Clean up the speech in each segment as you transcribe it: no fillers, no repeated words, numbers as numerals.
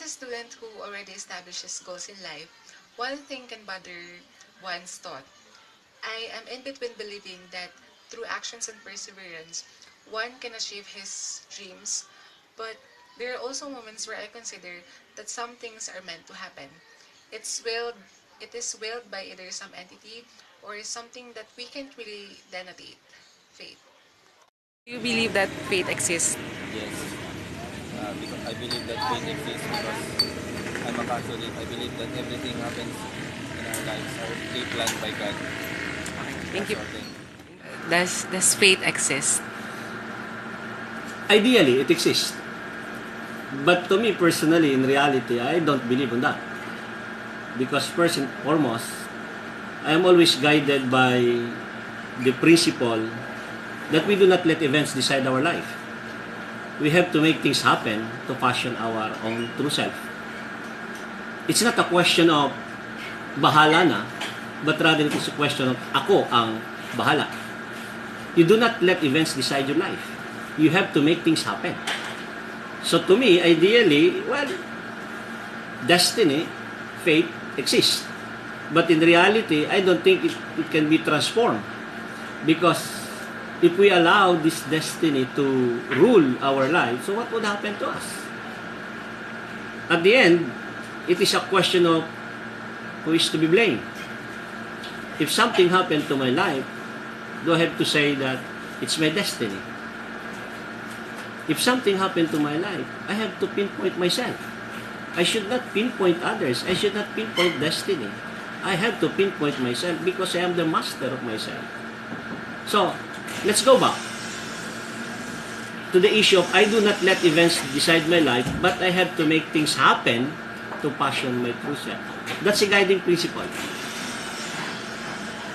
a student who already establishes goals in life, one thing can bother one's thought. I am in between believing that through actions and perseverance, one can achieve his dreams, but there are also moments where I consider that some things are meant to happen. It's willed, it is willed by either some entity or something that we can't really denotate. Fate. Do you believe that fate exists? Yes, because I believe that fate exists because I'm a Catholic. I believe that everything happens in our lives are pre-planned by God. Thank That's you. all. Thing. Does fate exist? Ideally, it exists. But to me personally, in reality, I don't believe in that. Because first and foremost, I am always guided by the principle that we do not let events decide our life. We have to make things happen to fashion our own true self. It's not a question of bahala na, but rather it is a question of ako ang bahala. You do not let events decide your life. You have to make things happen. So to me, ideally, well, destiny, fate exists. But in reality, I don't think it can be transformed. Because if we allow this destiny to rule our lives, so what would happen to us? At the end, it is a question of who is to be blamed. If something happened to my life, do I have to say that it's my destiny? If something happened to my life, I have to pinpoint myself. I should not pinpoint others. I should not pinpoint destiny. I have to pinpoint myself because I am the master of myself. So, let's go back to the issue of I do not let events decide my life, but I have to make things happen to passion my true self. That's a guiding principle.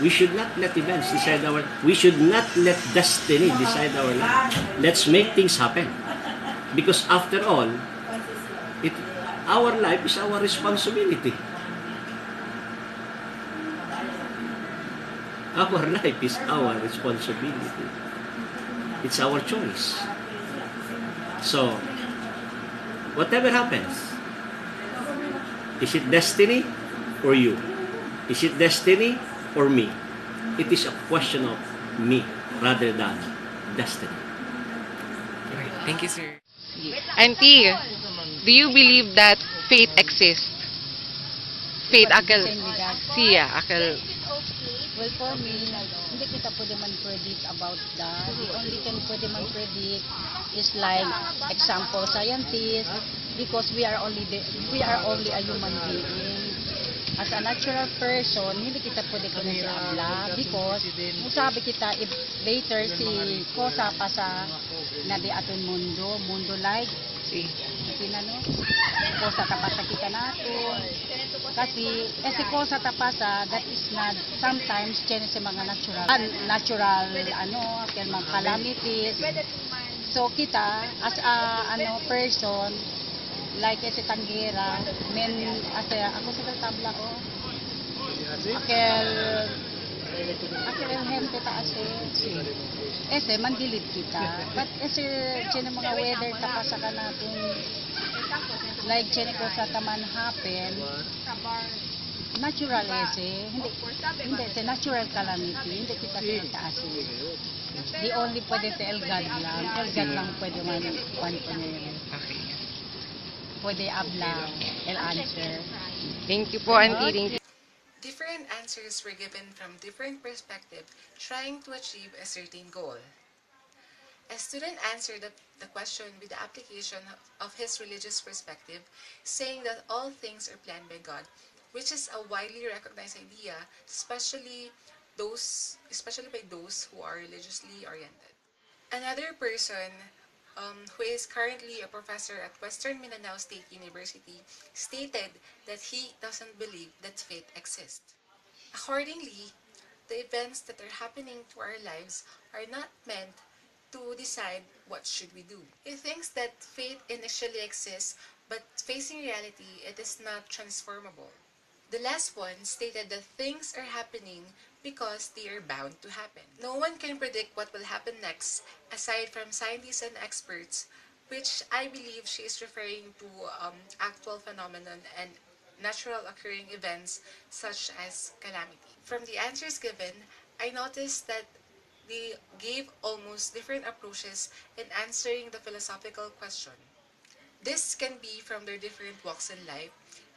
We should not let events decide we should not let destiny decide our life. Let's make things happen. Because after all, our life is our responsibility. Our life is our responsibility. It's our choice. So, whatever happens, is it destiny or you? Is it destiny or me? It is a question of me rather than destiny. Thank you, sir. Auntie, do you believe that fate exists? Fate, akal. Siya, akal. Well, for me, hindi kita pwede man predict about that. The only can pwede man predict is like example scientists, because we are only a human being. As a natural person, hindi kita pwede kunasiabla because sabi kita if later si kosa pa sa na di aton mundo like kinano kosa tapasa kita nato kasi si kosa tapasa that is not sometimes change sa mga natural kaya mga calamities. So kita as a person like ese tanggera men ako sa tabla ko akel gente taas ese mandilid kita but ese chene mga weather tapasa ka natin like chene ko sa taman happen natural hindi ese natural calamity hindi kita taas the only pwede sa El God lang pwede man Okay. pwede abla el answer. Thank you po, Auntie. Thank you. Different answers were given from different perspectives trying to achieve a certain goal. A student answered the question with the application of his religious perspective, saying that all things are planned by God, which is a widely recognized idea, especially by those who are religiously oriented. Another person who is currently a professor at Western Mindanao State University, stated that he doesn't believe that fate exists. Accordingly, the events that are happening to our lives are not meant to decide what should we do. He thinks that fate initially exists, but facing reality, it is not transformable. The last one stated that things are happening because they are bound to happen. No one can predict what will happen next, aside from scientists and experts, which I believe she is referring to actual phenomenon and natural occurring events such as calamity. From the answers given, I noticed that they gave almost different approaches in answering the philosophical question. This can be from their different walks in life,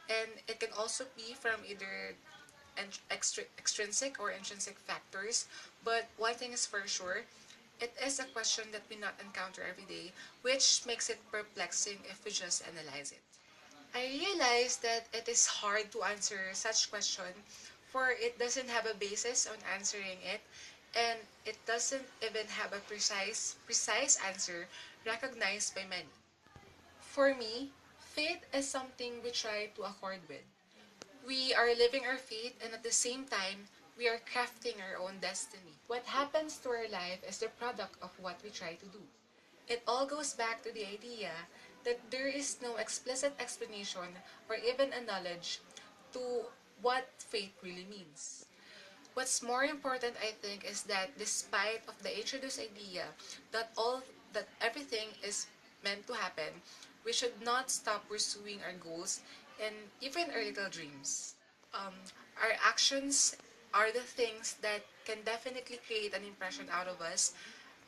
and it can also be from either extrinsic or intrinsic factors. But one thing is for sure, it is a question that we not encounter every day, which makes it perplexing if we just analyze it. I realized that it is hard to answer such question, for it doesn't have a basis on answering it, and it doesn't even have a precise answer recognized by many. For me, faith is something we try to accord with. We are living our faith, and at the same time, we are crafting our own destiny. What happens to our life is the product of what we try to do. It all goes back to the idea that there is no explicit explanation or even a knowledge to what faith really means. What's more important, I think, is that despite of the introduced idea that everything is meant to happen, we should not stop pursuing our goals and even our little dreams. Um, our actions are the things that can definitely create an impression out of us,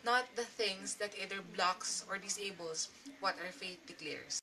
not the things that either blocks or disables what our faith declares.